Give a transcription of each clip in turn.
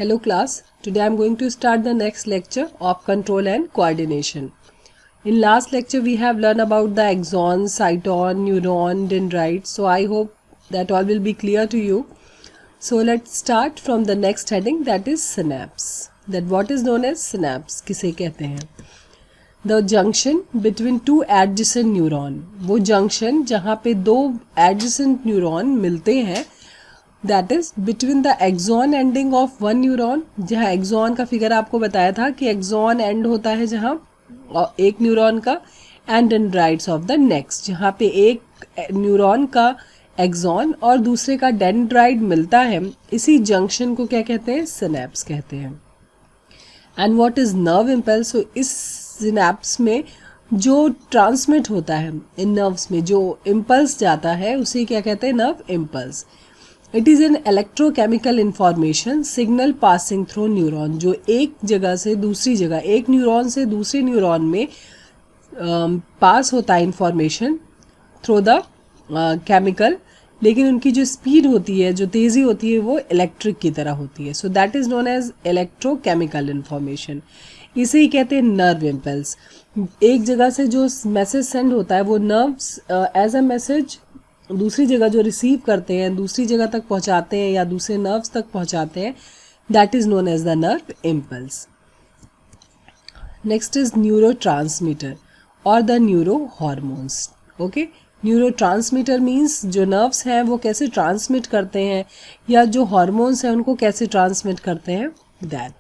Hello class, today I am going to start the next lecture of control and coordination. In last lecture we have learned about the axon, cyton, neuron, dendrite. So I hope that all will be clear to you. So let's start from the next heading, that is synapse. That what is known as synapse किसे कहते हैं? The junction between two adjacent neuron. वो junction जहाँ पे दो adjacent neuron मिलते हैं, that is between the axon ending of one neuron. जहाँ एक्सॉन का फिगर आपको बताया था कि एक्सॉन एंड होता है जहाँ एक न्यूरॉन का, and dendrites of the next, जहाँ पे एक न्यूरॉन का एक्सॉन और दूसरे का डेंड्राइट मिलता है. इसी जंक्शन को क्या कहते हैं? सिनेप्स कहते हैं. And what is nerve impulse? इस सिनेप्स में जो ट्रांसमिट होता है, इन नर्व्स में जो इम्पल्स जाता है उसे क्या कहते हैं? Nerve impulse. It is an electrochemical information signal passing through neuron. जो एक जगह से दूसरी जगह, एक न्यूरॉन से दूसरे न्यूरॉन में पास होता है इंफॉर्मेशन थ्रू द केमिकल, लेकिन उनकी जो स्पीड होती है, जो तेज़ी होती है, वो इलेक्ट्रिक की तरह होती है. So that is known as electrochemical information. इसे ही कहते हैं नर्व इम्पल्स. एक जगह से जो मैसेज सेंड होता है वो नर्व्स एज अ मैसेज दूसरी जगह जो रिसीव करते हैं, दूसरी जगह तक पहुंचाते हैं या दूसरे नर्व्स तक पहुंचाते हैं, that is known as the nerve impulse. Next is neurotransmitter और the neurohormones. Okay, neurotransmitter means जो नर्व्स हैं वो कैसे ट्रांसमिट करते हैं, या जो हॉर्मोन्स हैं उनको कैसे ट्रांसमिट करते हैं. That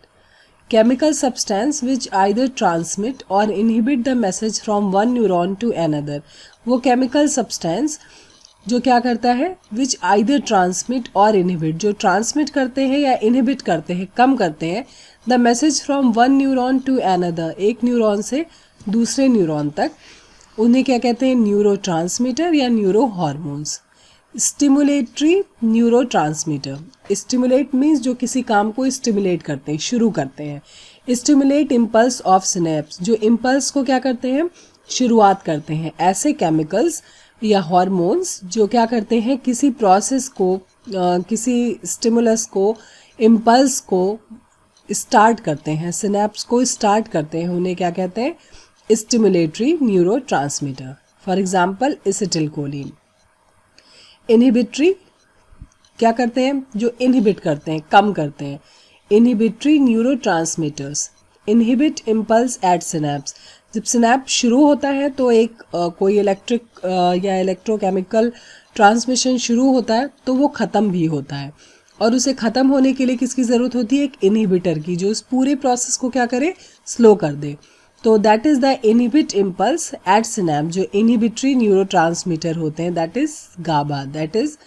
chemical substance which either transmit or inhibit the message from one neuron to another. वो chemical substance जो क्या करता है? विच आइदर ट्रांसमिट और इनहिबिट, जो ट्रांसमिट करते हैं या इनहिबिट करते हैं, कम करते हैं, the message from one neuron to another, एक न्यूरॉन से दूसरे न्यूरॉन तक. उन्हें क्या कहते हैं? न्यूरो ट्रांसमीटर या neuro hormones. Stimulatory neuro transmitter. Stimulate means जो किसी काम को स्टिमुलेट करते हैं, शुरू करते हैं. स्टिमुलेट इम्पल्स ऑफ सिनेप्स, जो इम्पल्स को क्या करते हैं? शुरुआत करते हैं. ऐसे केमिकल्स या हार्मोन्स जो क्या करते हैं? किसी प्रोसेस को, किसी स्टिमुलस को, इम्पल्स को स्टार्ट करते हैं, सिनेप्स को स्टार्ट करते हैं, उन्हें क्या कहते हैं? Stimulatory neuro transmitter. For example acetylcholine. Inhibitory क्या करते हैं? जो इनहिबिट करते हैं, कम करते हैं. Inhibitory neuro transmitters inhibit impulse at synapse. जब सिनेप्स शुरू होता है तो एक कोई इलेक्ट्रिक या इलेक्ट्रोकेमिकल ट्रांसमिशन शुरू होता है, तो वो ख़त्म भी होता है. और उसे ख़त्म होने के लिए किसकी ज़रूरत होती है? एक इनहिबिटर की, जो इस पूरे प्रोसेस को क्या करे? स्लो कर दे. तो that is the inhibit impulse at synapse. जो इनहिबिटरी न्यूरो ट्रांसमीटर होते हैं, that is GABA. That is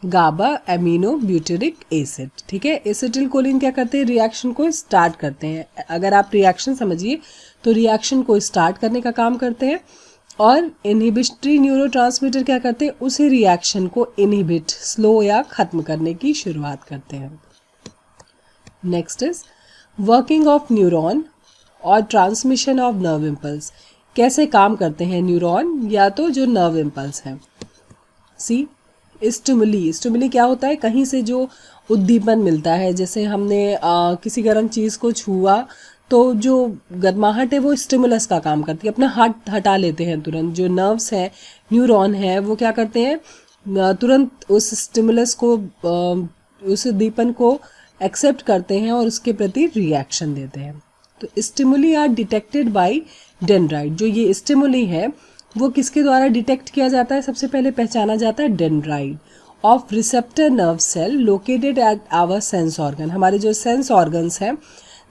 GABA amino butyric acid. ठीक है. एसिटिलकोलिन क्या करते हैं? रिएक्शन को स्टार्ट करते हैं. अगर आप रिएक्शन समझिए तो रिएक्शन को स्टार्ट करने का काम करते हैं, और इनहिबिटरी न्यूरो ट्रांसमीटर क्या करते हैं? उसी रिएक्शन को इनहिबिट, स्लो या ख़त्म करने की शुरुआत करते हैं. Next is working of neuron और ट्रांसमिशन ऑफ नर्व इम्पल्स. कैसे काम करते हैं न्यूरॉन या तो जो नर्व इम्पल्स हैं? सी स्टिमुली. स्टिमुली क्या होता है? कहीं से जो उद्दीपन मिलता है, जैसे हमने किसी गर्म चीज़ को छुआ तो जो गर्माहट है वो स्टिमुलस का काम करती है, अपना हाथ हटा लेते हैं तुरंत. जो नर्व्स हैं, न्यूरॉन हैं, वो क्या करते हैं? तुरंत उस स्टिमुलस को, उस उद्दीपन को एक्सेप्ट करते हैं और उसके प्रति रिएक्शन देते हैं. तो stimuli are detected by dendrite. जो ये स्टिमुली है वो किसके द्वारा डिटेक्ट किया जाता है? सबसे पहले पहचाना जाता है dendrite of receptor nerve cell located at our sense organ. हमारे जो सेंस ऑर्गन्स हैं,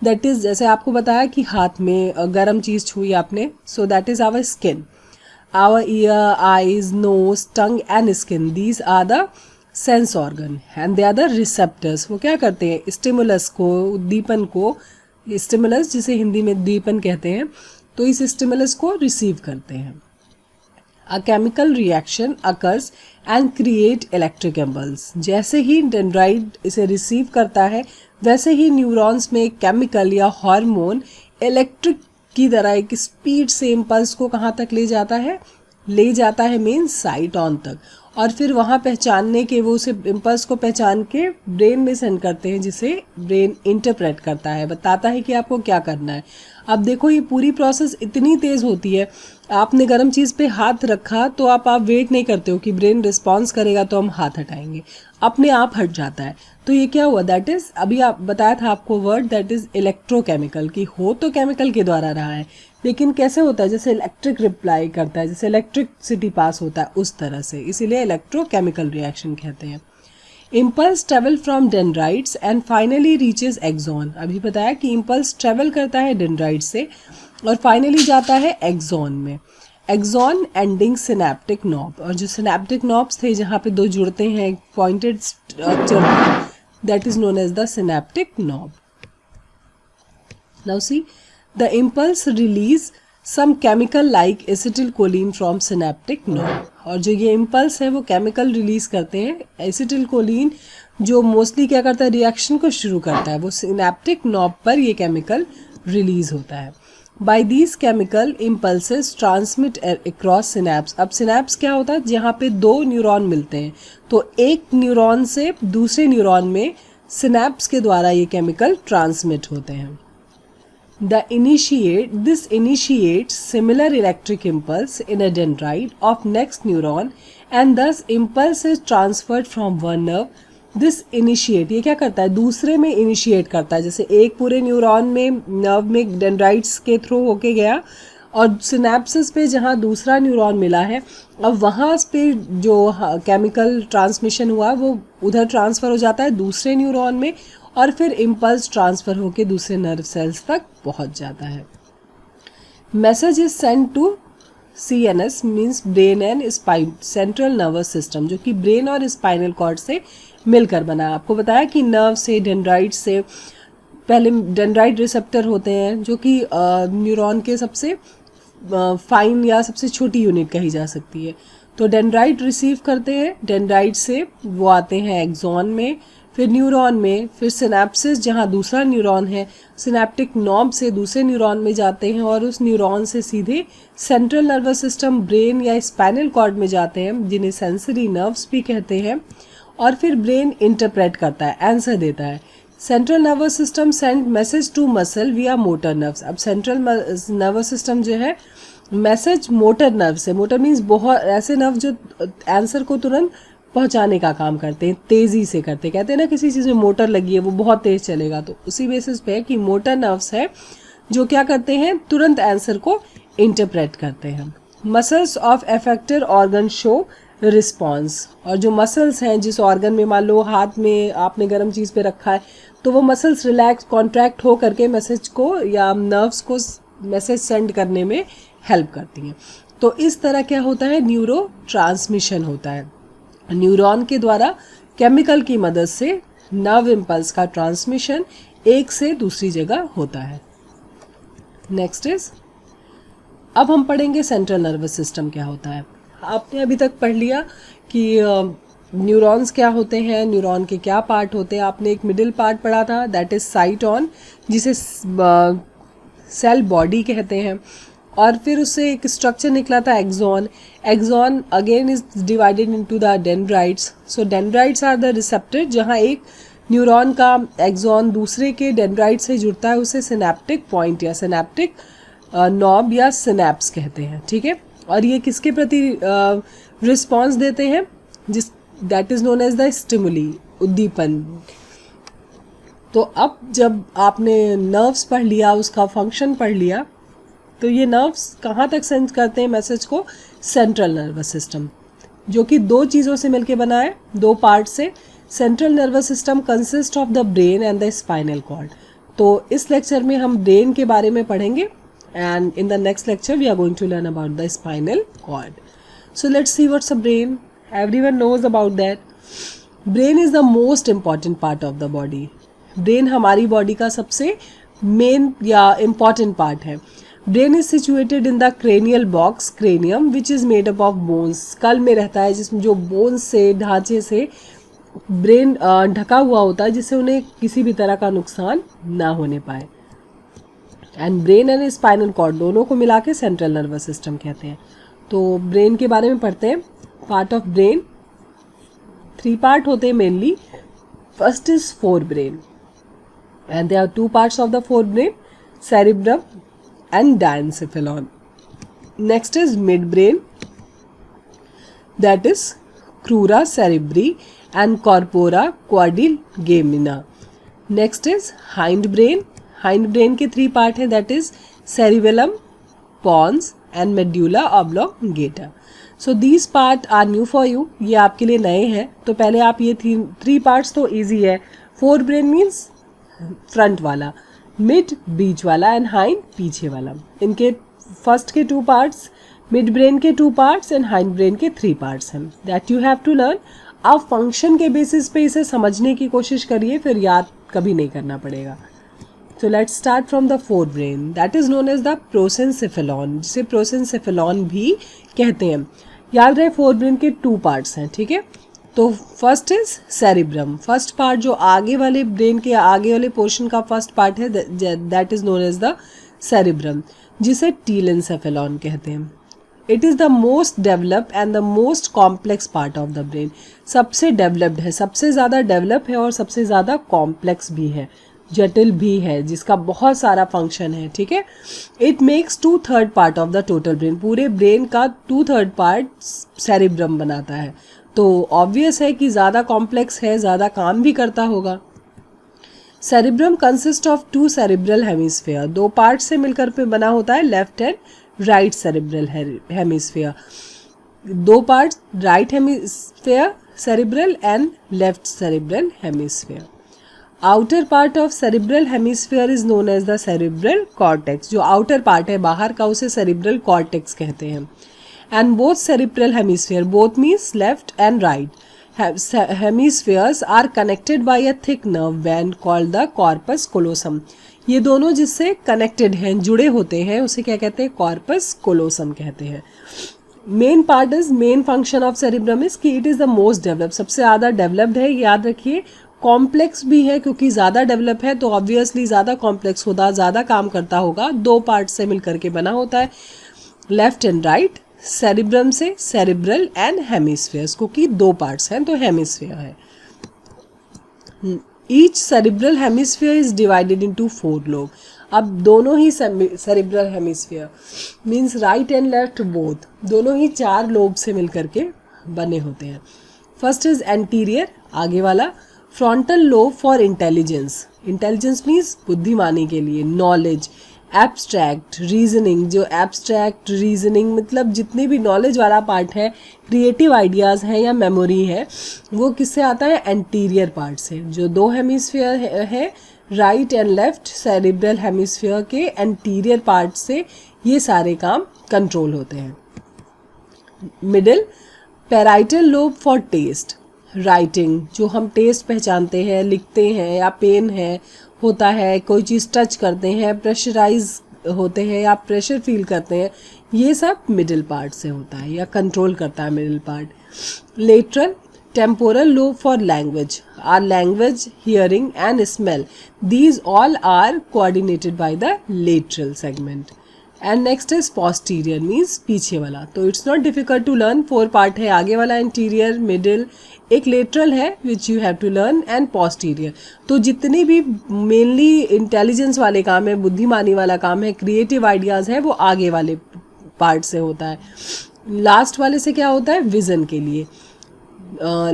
दैट इज़, जैसे आपको बताया कि हाथ में गर्म चीज़ छुई आपने, so that is our skin. Our ear, eyes, nose, tongue and skin, these are the sense organ and they are the receptors. वो क्या करते हैं? स्टिमुलस को, उद्दीपन को, स्टिमुलस जिसे हिंदी में दीपन कहते हैं, तो इस स्टिमुलस को रिसीव करते हैं. A chemical reaction occurs and create electric impulse. जैसे ही डेंड्राइट इसे रिसीव करता है, वैसे ही न्यूरॉन्स में केमिकल या हार्मोन इलेक्ट्रिक की तरह एक स्पीड से इम्पल्स को कहाँ तक ले जाता है? ले जाता है मीन्स साइटॉन तक. और फिर वहाँ पहचानने के वो उसे इम्पल्स को पहचान के ब्रेन में सेंड करते हैं, जिसे ब्रेन इंटरप्रेट करता है, बताता है कि आपको क्या करना है। अब देखो ये पूरी प्रोसेस इतनी तेज़ होती है, आपने गर्म चीज़ पे हाथ रखा तो आप वेट नहीं करते हो कि ब्रेन रिस्पॉन्स करेगा तो हम हाथ हटाएंगे, अपने आप हट जाता है। तो ये क्या हुआ, दैट इज़ अभी आप बताया था आपको वर्ड, दैट इज़ इलेक्ट्रोकेमिकल, कि हो तो केमिकल के द्वारा रहा है लेकिन कैसे होता है, जैसे इलेक्ट्रिक रिप्लाई करता है, जैसे इलेक्ट्रिसिटी पास होता है उस तरह से, इसीलिए इलेक्ट्रोकेमिकल रिएक्शन कहते हैं। Impulse travel from dendrites and finally reaches axon. अभी बताया कि इम्पल्स ट्रेवल करता है डेंड्राइट से और फाइनली जाता है एक्सॉन में। एक्सॉन एंडिंग सिनेप्टिक नॉब, और जो सिनेप्टिक नॉब्स थे जहाँ पे दो जुड़ते हैं pointed structure, that is known as the synaptic knob. Now see the impulse release some chemical like acetylcholine from synaptic knob, और जो ये इम्पल्स है वो केमिकल रिलीज करते हैं, एसिटिलकोलिन जो मोस्टली क्या करता है, रिएक्शन को शुरू करता है, वो सिनेप्टिक नॉब पर ये केमिकल रिलीज होता है। By these chemical impulses transmit across synapse. अब सिनेप्स क्या होता है, जहाँ पे दो न्यूरॉन मिलते हैं, तो एक न्यूरॉन से दूसरे न्यूरॉन में सिनेप्स के द्वारा ये केमिकल ट्रांसमिट होते हैं। This initiates similar electric impulse in a dendrite of next neuron and thus impulse is transferred from one nerve. This initiate, ये क्या करता है, दूसरे में इनिशिएट करता है, जैसे एक पूरे न्यूरॉन में नर्व में डेंड्राइट्स के थ्रू होके गया और सिनेप्सिस पे जहाँ दूसरा न्यूरॉन मिला है, अब वहाँ पे जो केमिकल ट्रांसमिशन हुआ वो उधर ट्रांसफ़र हो जाता है दूसरे न्यूरॉन में, और फिर इम्पल्स ट्रांसफ़र होकर दूसरे नर्व सेल्स तक पहुंच जाता है। Message is send to CNS means brain and central nervous system, जो कि ब्रेन और स्पाइनल कॉर्ड से मिलकर बना है। आपको बताया कि नर्व से, डेंड्राइट से, पहले डेंड्राइट रिसेप्टर होते हैं जो कि न्यूरॉन के सबसे फाइन या सबसे छोटी यूनिट कही जा सकती है। तो डेंड्राइट रिसीव करते हैं, डेंड्राइट से वो आते हैं एक्सॉन में, फिर न्यूरॉन में, फिर सिनेप्सिस जहाँ दूसरा न्यूरॉन है, सिनेप्टिक नॉब से दूसरे न्यूरॉन में जाते हैं और उस न्यूरॉन से सीधे सेंट्रल नर्वस सिस्टम, ब्रेन या स्पाइनल कॉर्ड में जाते हैं, जिन्हें सेंसरी नर्व्स भी कहते हैं, और फिर ब्रेन इंटरप्रेट करता है, आंसर देता है। Central nervous system send message to muscle via motor nerves. अब सेंट्रल नर्वस सिस्टम जो है मैसेज मोटर नर्व से, मोटर मीन्स बहुत ऐसे नर्व जो आंसर को तुरंत पहुंचाने का काम करते हैं, तेज़ी से करते, कहते हैं ना किसी चीज़ में मोटर लगी है वो बहुत तेज़ चलेगा, तो उसी बेसिस पे है कि मोटर नर्व्स है जो क्या करते हैं, तुरंत आंसर को इंटरप्रेट करते हैं। Muscles of affected organ show response, और जो मसल्स हैं जिस ऑर्गन में, मान लो हाथ में आपने गर्म चीज़ पे रखा है, तो वो मसल्स रिलैक्स कॉन्ट्रैक्ट हो करके मैसेज को या नर्व्स को मैसेज सेंड करने में हेल्प करती हैं। तो इस तरह क्या होता है, न्यूरो ट्रांसमिशन होता है, न्यूरॉन के द्वारा केमिकल की मदद से नर्व इम्पल्स का ट्रांसमिशन एक से दूसरी जगह होता है। नेक्स्ट इज, अब हम पढ़ेंगे सेंट्रल नर्वस सिस्टम क्या होता है। आपने अभी तक पढ़ लिया कि न्यूरॉन्स क्या होते हैं, न्यूरॉन के क्या पार्ट होते हैं। आपने एक मिडिल पार्ट पढ़ा था, दैट इज साइटॉन, जिसे सेल बॉडी कहते हैं, और फिर उससे एक स्ट्रक्चर निकला था axon. Axon again is divided into the dendrites. So dendrites are the receptor, जहाँ एक न्यूरॉन का एक्सॉन दूसरे के डेंड्राइट से जुड़ता है, उसे सिनेप्टिक पॉइंट या सिनेप्टिक नॉब या सिनेप्स कहते हैं, ठीक है। और ये किसके प्रति रिस्पॉन्स देते हैं, जिस that is known as the stimuli, उद्दीपन। तो अब जब आपने नर्व्स पढ़ लिया, उसका फंक्शन पढ़ लिया, तो ये नर्व्स कहाँ तक सेंड करते हैं मैसेज को, सेंट्रल नर्वस सिस्टम, जो कि दो चीज़ों से मिलके बना है, दो पार्ट से। Central nervous system consist of the brain and the spinal cord. तो इस लेक्चर में हम ब्रेन के बारे में पढ़ेंगे, and in the next lecture we are going to learn about the spinal cord. So let's see what's a brain. Everyone knows about that. Brain is the most important part of the body. Brain हमारी body का सबसे main या important part है। Brain is situated in the cranial box, cranium, which is made up of bones. skull में रहता है, जिसमें जो bones से, ढांचे से ब्रेन ढका हुआ होता है, जिससे उन्हें किसी भी तरह का नुकसान ना होने पाए। And brain and spinal cord दोनों को मिला के सेंट्रल नर्वस सिस्टम कहते हैं। तो ब्रेन के बारे में पढ़ते हैं। पार्ट ऑफ ब्रेन, 3 पार्ट होते हैं mainly. First is fore brain and there are 2 parts of the fore brain, cerebrum and diencephalon. Next is midbrain, that is crura cerebri and corpora quadrigemina. Next is hindbrain. Hindbrain के 3 part हैं, that is cerebellum, pons and medulla oblongata. So these part are new for you. ये आपके लिए नए हैं. तो पहले आप ये 3 पार्ट्स तो easy है. फोर ब्रेन मीन्स फ्रंट वाला, मिड बीच वाला एंड हाइंड पीछे वाला. इनके फर्स्ट के 2 पार्ट्स, मिड ब्रेन के 2 पार्ट्स एंड हाइंड ब्रेन के 3 पार्ट्स हैं. That you have to learn. आप फंक्शन के बेसिस पे इसे समझने की कोशिश करिए, फिर याद कभी नहीं करना पड़ेगा. So let's start from the forebrain. That is known as the prosencephalon, जिसे prosencephalon भी कहते हैं. याद रहे फोरब्रेन के 2 पार्ट्स हैं, ठीक है. तो first is cerebrum. First part जो आगे वाले ब्रेन के आगे वाले पोर्शन का फर्स्ट पार्ट है, that is known as the cerebrum, जिसे टीलेंसेफेलॉन कहते हैं. It is the most developed and the most complex part of the brain. सबसे डेवलप्ड है, सबसे ज़्यादा डेवलप है और सबसे ज़्यादा कॉम्प्लेक्स भी है, जटिल भी है, जिसका बहुत सारा फंक्शन है, ठीक है. It makes 2/3 part of the total brain. पूरे ब्रेन का 2/3 पार्ट सेरिब्रम बनाता है. तो ऑब्वियस है कि ज़्यादा कॉम्प्लेक्स है, ज़्यादा काम भी करता होगा. Cerebrum consist of 2 cerebral hemisphere. 2 part से मिलकर पे बना होता है, left and right cerebral hemisphere. 2 part, right hemisphere cerebral and left cerebral hemisphere. Outer part of cerebral hemisphere is known as the cerebral cortex. जो आउटर पार्ट है बाहर का, उसे सेरिब्रल कॉर्टेक्स कहते हैं. And both cerebral hemisphere, both means left and right, hemispheres are connected by a thick nerve band called the corpus callosum. ये दोनों जिससे कनेक्टेड हैं, जुड़े होते हैं, उसे क्या कहते हैं? कॉर्पस कोलोसम कहते हैं. Main part is, main function of cerebrum is कि it is the most developed, सबसे ज़्यादा डेवलप्ड है. याद रखिए, कॉम्प्लेक्स भी है क्योंकि ज़्यादा डेवलप है तो ऑब्वियसली ज़्यादा कॉम्प्लेक्स होता, ज़्यादा काम करता होगा. 2 पार्ट से मिलकर के बना होता है, लेफ्ट एंड राइट. सेरिब्रम से सेरिब्रल एंड हेमिस्फीयर्स, क्योंकि 2 पार्ट्स हैं तो हेमिस्फीयर है. Each cerebral hemisphere is divided into 4 lobe. अब दोनों ही cerebral hemisphere means right and left both, दोनों ही 4 लोब से मिलकर के बने होते हैं. फर्स्ट इज एंटीरियर, आगे वाला. Frontal lobe for intelligence. Intelligence means बुद्धिमानी के लिए, नॉलेज. एब्स्ट्रैक्ट रीजनिंग, जो एब्स्ट्रैक्ट रीजनिंग मतलब जितने भी नॉलेज वाला पार्ट है, क्रिएटिव आइडियाज़ हैं या मेमोरी है, वो किससे आता है? एंटीरियर पार्ट से. जो 2 हेमिस्फीयर है, right and left cerebral hemisphere के एंटीरियर पार्ट से ये सारे काम कंट्रोल होते हैं. Middle, parietal lobe for taste. Writing, जो हम टेस्ट पहचानते हैं, लिखते हैं, या पेन है होता है, कोई चीज़ टच करते हैं, प्रेशराइज होते हैं या प्रेशर फील करते हैं, ये सब मिडिल पार्ट से होता है या कंट्रोल करता है middle part. Lateral, temporal lobe for language. Our language, hearing and smell, these all are coordinated by the lateral segment. And next is posterior means पीछे वाला. तो it's not difficult to learn. 4 part है, आगे वाला interior, middle, एक lateral है which you have to learn and posterior. तो जितने भी मेनली इंटेलिजेंस वाले काम है, बुद्धिमानी वाला काम है, क्रिएटिव आइडियाज़ है, वो आगे वाले पार्ट से होता है. लास्ट वाले से क्या होता है? विजन के लिए.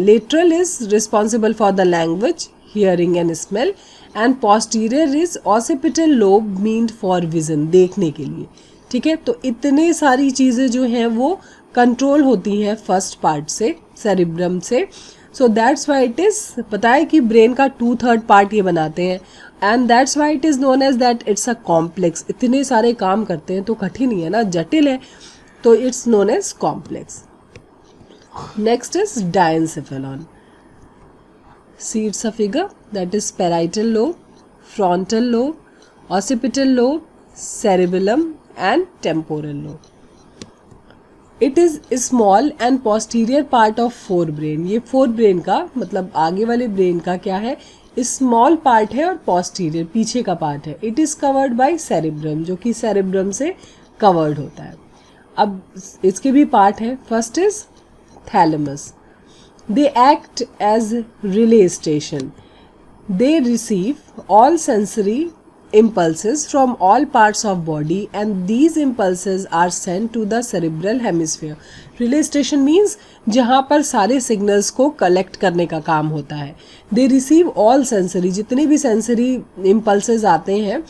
Lateral is responsible for the language, hearing and smell, and posterior is occipital lobe meant for vision, देखने के लिए. ठीक है, तो इतने सारी चीज़ें जो हैं वो कंट्रोल होती हैं फर्स्ट पार्ट से, सेरिब्रम से. So that's why it is, पता है कि ब्रेन का 2/3 पार्ट ये बनाते हैं, and that's why it is known as that it's a complex. इतने सारे काम करते हैं तो कठिन ही है ना, जटिल है, तो it's known as complex. Next is diencephalon. See, it's a figure that is parietal lobe, frontal lobe, occipital lobe, cerebellum and temporal lobe. It is a small and posterior part of forebrain. ये forebrain का मतलब आगे वाले brain का क्या है? Small part है और posterior पीछे का पार्ट है. It is covered by cerebrum, जो कि cerebrum से covered होता है. अब इसके भी पार्ट है. First is thalamus. They act as relay station. They receive all sensory impulses from all parts of body and these impulses are sent to the cerebral hemisphere. Relay station means जहाँ पर सारे signals को collect करने का काम होता है. They receive all sensory, जितने भी sensory impulses आते हैं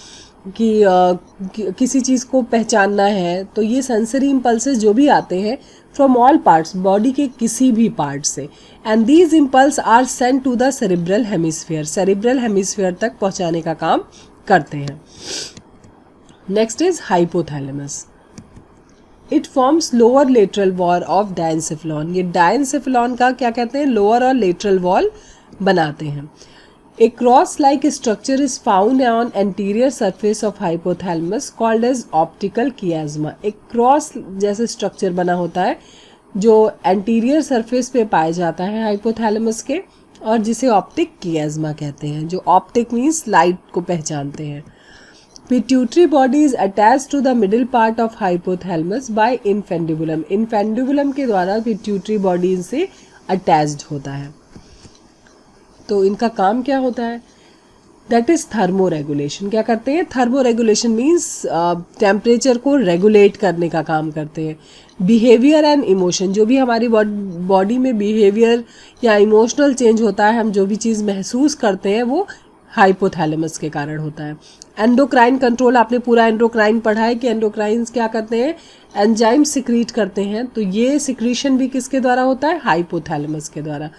कि किसी चीज़ को पहचानना है तो ये सेंसरी इम्पल्सेस जो भी आते हैं फ्रॉम ऑल पार्ट्स, बॉडी के किसी भी पार्ट से, and these impulse are send to the cerebral hemisphere, cerebral hemisphere तक पहुंचाने का काम करते हैं. Next is hypothalamus. It forms lower lateral wall of diencephalon. ये डायनसेफेलॉन का क्या कहते हैं, लोअर और लेटरल वॉल बनाते हैं. A cross-like structure is found on anterior surface of hypothalamus called as optical chiasma. एक क्रॉस जैसे स्ट्रक्चर बना होता है जो एंटीरियर सरफेस पे पाया जाता है हाइपोथैलेमस के और जिसे ऑप्टिक कियाज्मा कहते हैं, जो ऑप्टिक मीन्स लाइट को पहचानते हैं. Pituitary body is attached to the middle part of hypothalamus by infundibulum. Infundibulum के द्वारा pituitary body से attached होता है. तो इनका काम क्या होता है, दैट इज़ थर्मो रेगुलेशन. क्या करते हैं, थर्मो रेगुलेशन मीन्स टेम्परेचर को रेगुलेट करने का काम करते हैं. बिहेवियर एंड इमोशन, जो भी हमारी बॉडी में बिहेवियर या इमोशनल चेंज होता है, हम जो भी चीज़ महसूस करते हैं वो हाइपोथैलेमस के कारण होता है. एंडोक्राइन कंट्रोल, आपने पूरा एंडोक्राइन पढ़ा है कि एंडोक्राइंस क्या करते हैं, एंजाइम सिक्रीट करते हैं. तो ये सिक्रीशन भी किसके द्वारा होता है, हाइपोथैलेमस के द्वारा.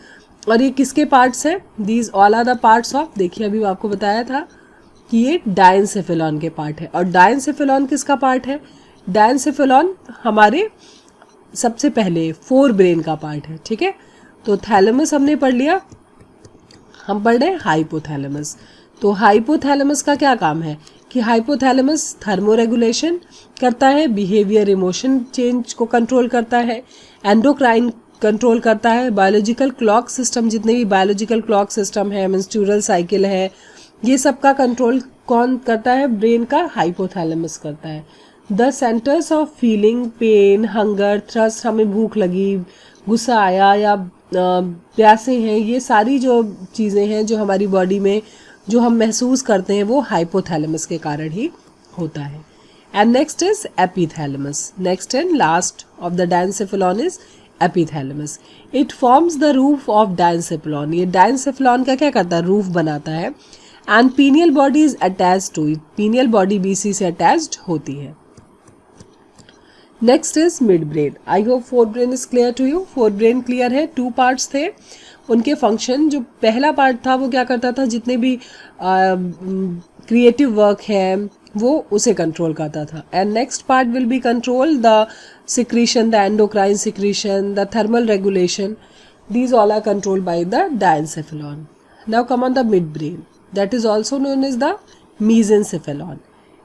और ये किसके पार्ट्स हैं, these all are the parts of, देखिए अभी आपको बताया था कि ये डायनसेफेलॉन के पार्ट है. और डायनसेफेलॉन किसका पार्ट है, डायनसेफेलॉन हमारे सबसे पहले फोर ब्रेन का पार्ट है. ठीक है, तो थैलेमस हमने पढ़ लिया, हम पढ़ रहे हैं हाइपोथैलेमस. तो हाइपोथैलेमस का क्या काम है कि हाइपोथैलेमस थर्मो रेगुलेशन करता है, बिहेवियर इमोशन चेंज को कंट्रोल करता है, एंडोक्राइन कंट्रोल करता है, बायोलॉजिकल क्लॉक सिस्टम, जितने भी बायोलॉजिकल क्लॉक सिस्टम है, मेंस्ट्रुअल साइकिल है, ये सब का कंट्रोल कौन करता है, ब्रेन का हाइपोथैलेमस करता है. The centres of feeling, pain, hunger, thrust, हमें भूख लगी, गुस्सा आया या प्यासे हैं, ये सारी जो चीज़ें हैं जो हमारी बॉडी में जो हम महसूस करते हैं वो हाइपोथैलेमस के कारण ही होता है. And next is epithalamus. Next and last of the diencephalon is epithalamus. It forms the roof of diencephalon. ये डायनसेफेलॉन का क्या करता है, रूफ बनाता है. And pineal body is attached to it. Pineal body बीसी से अटैच्ड होती है. Next is midbrain. I hope forebrain is clear to you. Forebrain clear है. टू पार्ट्स थे, उनके फंक्शन. जो पहला पार्ट था वो क्या करता था, जितने भी क्रिएटिव वर्क है वो उसे कंट्रोल करता था. And next part will be control the secretion, the endocrine secretion, the thermal regulation. These all are controlled by the diencephalon. Now come on the midbrain. That is also known as the mesencephalon.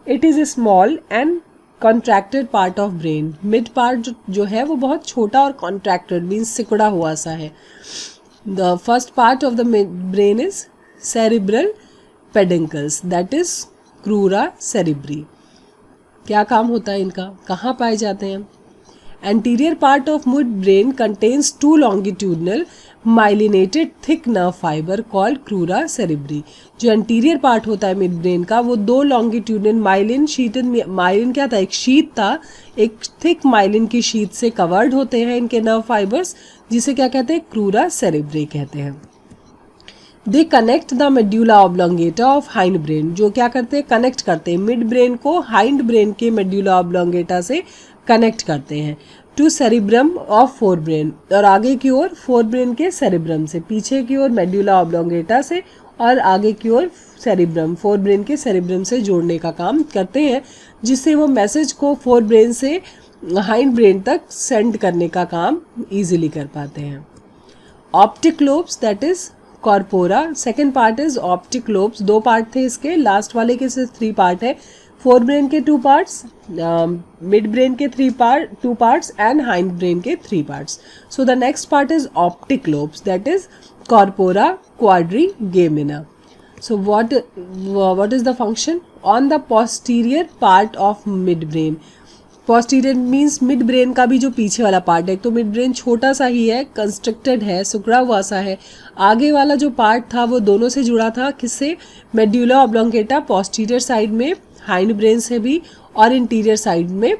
It is a small and contracted part of brain. Mid part जो है वो बहुत छोटा और contracted means सिकुड़ा हुआ सा है. The first part of the midbrain is cerebral peduncles. That is crura cerebri. क्या काम होता है इनका, कहाँ पाए जाते हैं. Anterior part of midbrain contains two longitudinal myelinated thick nerve fiber called crura cerebri. जो anterior part होता है midbrain का वो दो longitudinal myelin sheet, myelin क्या था, एक sheet था, एक thick myelin की sheet से covered होते हैं इनके nerve fibers, जिसे क्या कहते हैं, crura cerebri कहते हैं. They connect the medulla oblongata of hind brain. जो क्या करते हैं, कनेक्ट करते हैं मिड ब्रेन को हाइंड ब्रेन के मेड्यूला ऑब्लोंगेटा से कनेक्ट करते हैं to cerebrum of fore brain. और आगे की ओर फोर ब्रेन के सेरिब्रम से, पीछे की ओर मेड्यूला ऑब्लोंगेटा से और आगे की ओर सेरिब्रम, फोर ब्रेन के सेरिब्रम से जोड़ने का काम करते हैं, जिससे वो मैसेज को फोर ब्रेन से हाइंड ब्रेन तक सेंड करने का काम ईजिली कर पाते हैं. Optic lobes, that is corpora. Second part is optic lobes. दो पार्ट थे इसके, लास्ट वाले के सिर्फ थ्री पार्ट है. फोर ब्रेन के टू पार्ट्स, मिड ब्रेन के two parts and hind brain के three parts. So the next part is optic lobes, that is corpora quadrigemina. So what is the function on the posterior part of midbrain. Posterior means mid brain का भी जो पीछे वाला part है, तो mid brain छोटा सा ही है, कंस्ट्रक्टेड है, सिकुड़ा हुआ सा है। आगे वाला जो पार्ट था वो दोनों से जुड़ा था, किससे? मेड्यूला ऑब्लोंगेटा पोस्टीरियर साइड में हाइंड ब्रेन से भी और इंटीरियर साइड में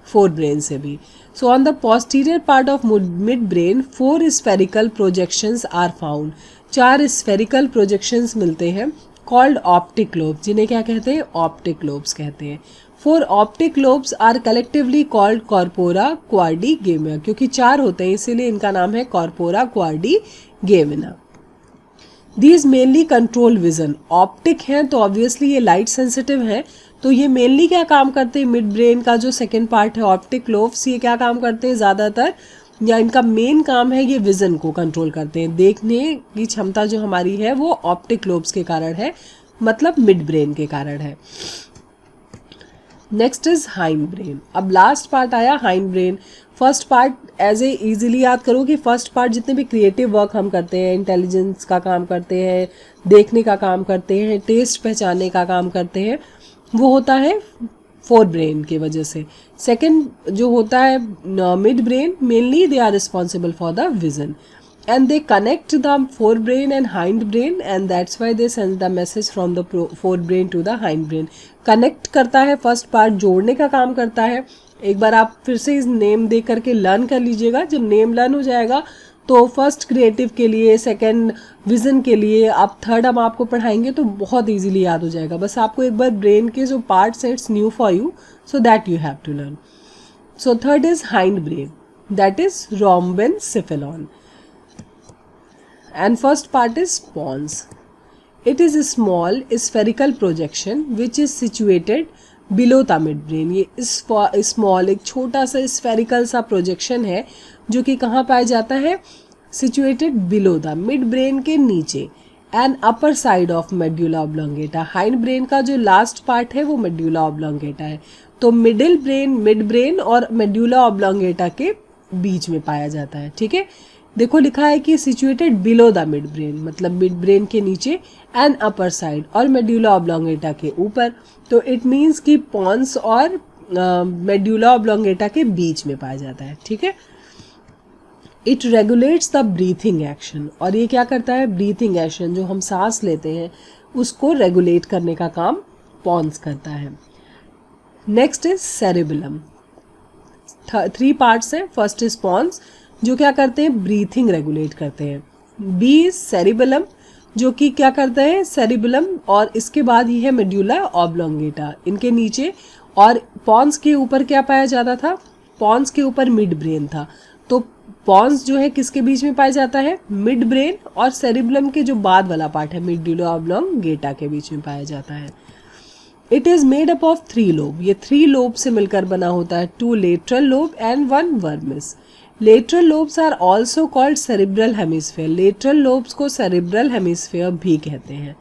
फोर ब्रेन से भी। So on the posterior part of mid brain 4 spherical projections are found. 4 spherical projections मिलते हैं, कॉल्ड ऑप्टिक लोब, जिन्हें क्या कहते हैं? ऑप्टिक लोब्स कहते हैं। 4 optic lobes are collectively called corpora quadrigemina, क्योंकि 4 होते हैं इसीलिए इनका नाम है corpora quadrigemina. These mainly control vision. Optic हैं तो ऑब्वियसली ये लाइट सेंसिटिव हैं, तो ये मेनली क्या काम करते हैं? मिड ब्रेन का जो सेकेंड पार्ट है ऑप्टिक लोब्स, ये क्या काम करते हैं ज़्यादातर, या इनका मेन काम है ये विजन को कंट्रोल करते हैं। देखने की क्षमता जो हमारी है वो ऑप्टिक लोब्स के कारण है, मतलब मिड ब्रेन के कारण है। Next is hind brain. अब लास्ट पार्ट आया hind brain. First part as a easily याद करो कि फर्स्ट पार्ट जितने भी क्रिएटिव वर्क हम करते हैं, इंटेलिजेंस का काम करते हैं, देखने का काम करते हैं, टेस्ट पहचानने का काम करते हैं, वो होता है फोर ब्रेन की वजह से। सेकंड जो होता है mid brain, mainly they are responsible for the vision and they connect the forebrain and hindbrain and that's why they send the message from the forebrain to the hindbrain। Connect करता है first part, जोड़ने का काम करता है। एक बार आप फिर से इस नेम दे करके लर्न कर लीजिएगा। जब नेम लर्न हो जाएगा तो फर्स्ट क्रिएटिव के लिए, सेकंड विजन के लिए, आप थर्ड हम आपको पढ़ाएंगे तो बहुत इजीली याद हो जाएगा। बस आपको एक बार ब्रेन के जो पार्ट्स हैं it's new for you, so that you have to learn. So third is hind brain, that is rhombencephalon। And first part is pons. It is a small spherical projection which is situated below the midbrain। ये small एक छोटा सा spherical सा projection है जो कि कहाँ पाया जाता है? Situated below the midbrain के नीचे and upper side of medulla oblongata। hind brain का जो last part है वो medulla oblongata है, तो middle brain, mid brain और medulla oblongata के बीच में पाया जाता है। ठीक है, देखो लिखा है कि situated below the mid brain, मतलब मिड ब्रेन के नीचे एंड अपर साइड और मेड्यूला ऑब्लोंगेटा के ऊपर, तो इट मीन्स कि पॉन्स और मेड्यूला ऑब्लोंगेटा के बीच में पाया जाता है। ठीक है, it regulates the breathing action, और ये क्या करता है? ब्रीथिंग एक्शन, जो हम सांस लेते हैं उसको रेगुलेट करने का काम पॉन्स करता है। Next is cerebellum. 3 पार्ट्स हैं। फर्स्ट इज पॉन्स जो क्या करते हैं? ब्रीथिंग रेगुलेट करते हैं। बी इज सेरिबेलम जो कि क्या करता है? सेरिबेलम, और इसके बाद ही है मेड्यूला ऑब्लोंगेटा इनके नीचे, और पॉन्स के ऊपर क्या पाया जाता था? पॉन्स के ऊपर मिड ब्रेन था, तो पॉन्स जो है किसके बीच में पाया जाता है? मिड ब्रेन और सेरिबेलम के जो बाद वाला पार्ट है मेड्यूला ऑब्लोंगेटा के बीच में पाया जाता है। It is made up of 3 lobe. ये 3 लोब से मिलकर बना होता है, 2 lateral lobe and 1 vermis. Lateral lobes are also called cerebral hemisphere. Lateral lobes को सेरिब्रल हेमिस्फेयर भी कहते हैं,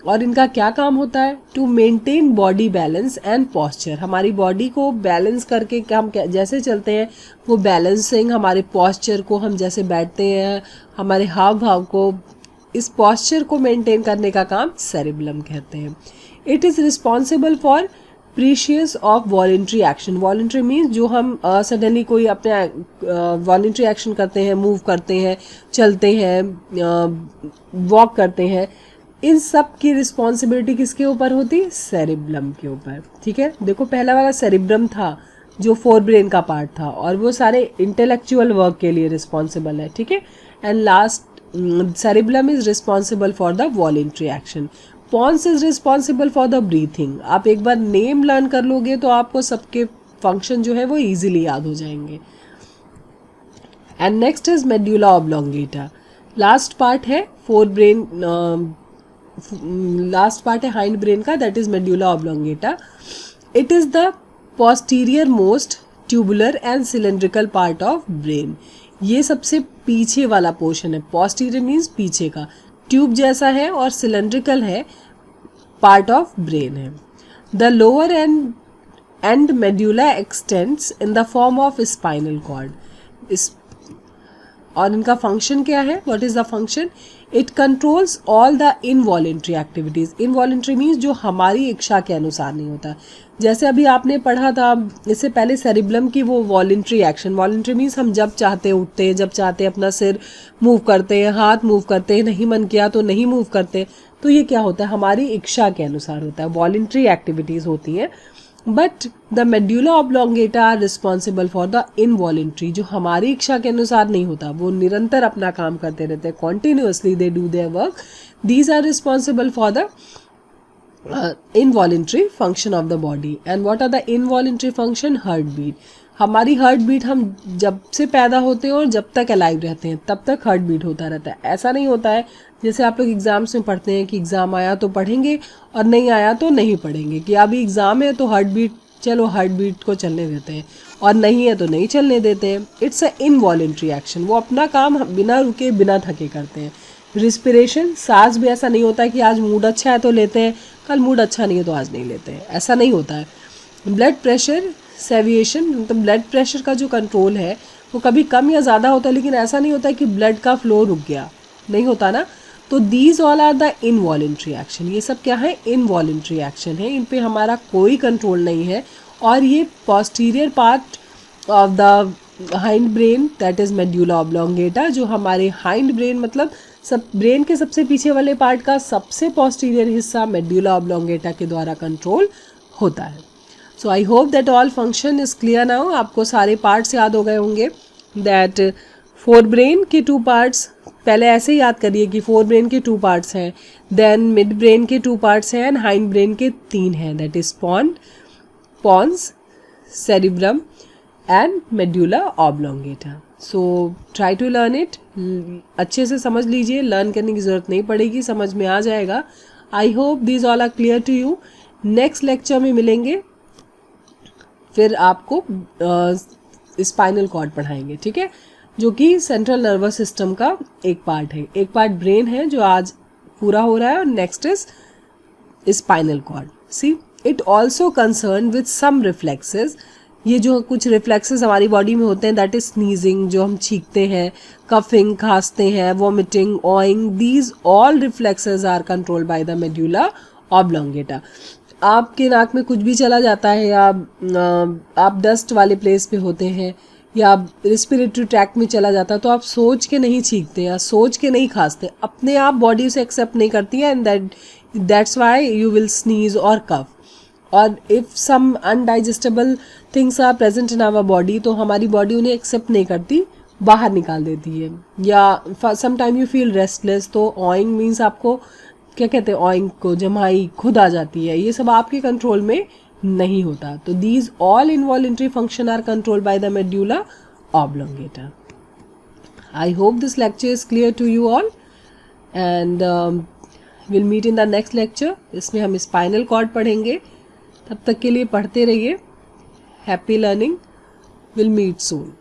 और इनका क्या काम होता है? To maintain body balance and posture. हमारी बॉडी को बैलेंस करके हम जैसे चलते हैं वो बैलेंसिंग, हमारे पॉस्चर को, हम जैसे बैठते हैं, हमारे हाव भाव को, इस पॉस्चर को मेंटेन करने का काम सेरिबेलम कहते हैं। It is responsible for precious of voluntary action. Voluntary means जो हम सडनली कोई अपने वॉलेंट्री एक्शन करते हैं, मूव करते हैं, चलते हैं, वॉक करते हैं, इन सब की रिस्पॉन्सिबिलिटी किसके ऊपर होती? सेरिबेलम के ऊपर। ठीक है, देखो पहला वाला सेरिब्रम था जो फोर ब्रेन का पार्ट था, और वो सारे इंटेलेक्चुअल वर्क के लिए रिस्पॉन्सिबल है। ठीक है, and last cerebellum is responsible for the voluntary action. Pons is responsible for the breathing. आप एक बार नेम लर्न कर लोगे तो आपको सबके फंक्शन जो है वो इजीली याद हो जाएंगे। And next is medulla oblongata. Last part है फोर ब्रेन, लास्ट पार्ट है हाइंड ब्रेन का, that is medulla oblongata. It is the posterior most tubular and cylindrical part of brain. ये सबसे पीछे वाला पोर्शन है। पोस्टीरियर मीन्स पीछे का, ट्यूब जैसा है, और सिलेंड्रिकल है, पार्ट ऑफ ब्रेन है। The lower end medulla extends in the form of spinal cord. इस और इनका फंक्शन क्या है? What is the function? It controls all the involuntary activities. Involuntary means जो हमारी इच्छा के अनुसार नहीं होता। जैसे अभी आपने पढ़ा था इससे पहले सेरिब्लम की वो वॉलेंट्री एक्शन। वॉलेंट्री मीन्स हम जब चाहते उठते हैं, जब चाहते अपना सिर मूव करते हैं, हाथ मूव करते हैं, नहीं मन किया तो नहीं मूव करते। तो ये क्या होता है? हमारी इच्छा के अनुसार होता है, वॉलेंट्री एक्टिविटीज़ होती हैं। But the medulla oblongata are responsible for the involuntary, जो हमारी इच्छा के अनुसार नहीं होता, वो निरंतर अपना काम करते रहते हैं, continuously they do their work. These are responsible for the involuntary function of the body. And what are the involuntary function? Heart beat. हमारी हार्ट बीट, हम जब से पैदा होते हैं और जब तक अलाइव रहते हैं तब तक हार्ट बीट होता रहता है। ऐसा नहीं होता है जैसे आप लोग एग्ज़ाम्स में पढ़ते हैं कि एग्ज़ाम आया तो पढ़ेंगे और नहीं आया तो नहीं पढ़ेंगे, कि अभी एग्ज़ाम है तो हार्ट बीट, चलो हार्ट बीट को चलने देते हैं, और नहीं है तो नहीं चलने देते हैं। It's a involuntary action. वो अपना काम बिना रुके बिना थके करते हैं। रिस्पिरेशन, सांस भी ऐसा नहीं होता है कि आज मूड अच्छा है तो लेते हैं, कल मूड अच्छा नहीं है तो आज नहीं लेते हैं, ऐसा नहीं होता है। ब्लड प्रेशर, सेविएशन, मतलब ब्लड प्रेशर का जो कंट्रोल है वो कभी कम या ज़्यादा होता है, लेकिन ऐसा नहीं होता है कि ब्लड का फ्लो रुक गया, नहीं होता ना। तो these all are the involuntary action. ये सब क्या है? इनवॉलेंट्री एक्शन है, इन पे हमारा कोई कंट्रोल नहीं है। और ये posterior part of the hind brain, that is medulla oblongata, जो हमारे हाइंड ब्रेन मतलब सब ब्रेन के सबसे पीछे वाले पार्ट का सबसे पोस्टीरियर हिस्सा मेड्यूला ऑब्लोंगेटा के द्वारा कंट्रोल होता है। So I hope that all function is clear now. आपको सारे पार्ट्स याद हो गए होंगे। दैट फोर ब्रेन के 2 पार्ट्स, पहले ऐसे ही याद करिए कि फोर ब्रेन के 2 पार्ट्स हैं, देन मिड ब्रेन के 2 पार्ट्स हैं, एंड हाइंड ब्रेन के 3 हैं, that is pons, cerebrum and medulla oblongata. So try to learn it, अच्छे से समझ लीजिए, लर्न करने की ज़रूरत नहीं पड़ेगी, समझ में आ जाएगा। I hope this all are clear to you. Next lecture में मिलेंगे, फिर आपको स्पाइनल कॉर्ड पढ़ाएंगे, ठीक है, जो कि सेंट्रल नर्वस सिस्टम का एक पार्ट है। एक पार्ट ब्रेन है जो आज पूरा हो रहा है, और next is spinal cord. See it also concern with some reflexes. ये जो कुछ रिफ्लेक्सेस हमारी बॉडी में होते हैं, दैट इज स्नीजिंग, जो हम छींकते हैं, कफिंग, खांसते हैं, वॉमिटिंग, ऑइंग, these all reflexes are controlled by the medulla oblongata. आपके नाक में कुछ भी चला जाता है, या आप डस्ट वाले प्लेस पे होते हैं, या रिस्पिरेटरी ट्रैक्ट में चला जाता है, तो आप सोच के नहीं छींकते या सोच के नहीं खांसते, अपने आप बॉडी उसे एक्सेप्ट नहीं करती है, and that's why you will sneeze और कफ। और if some undigestible things are present in our body, तो हमारी बॉडी उन्हें एक्सेप्ट नहीं करती, बाहर निकाल देती है। या some time you feel restless, तो ऑइंग मीन्स आपको क्या कहते हैं, ऑइंग को जमाई खुद आ जाती है, ये सब आपके कंट्रोल में नहीं होता। तो these all involuntary function are control by the medulla oblongata. I hope this lecture is clear to you all, and will meet in the next lecture. इसमें हम स्पाइनल कॉर्ड पढ़ेंगे। तब तक के लिए पढ़ते रहिए। Happy learning. Will meet soon.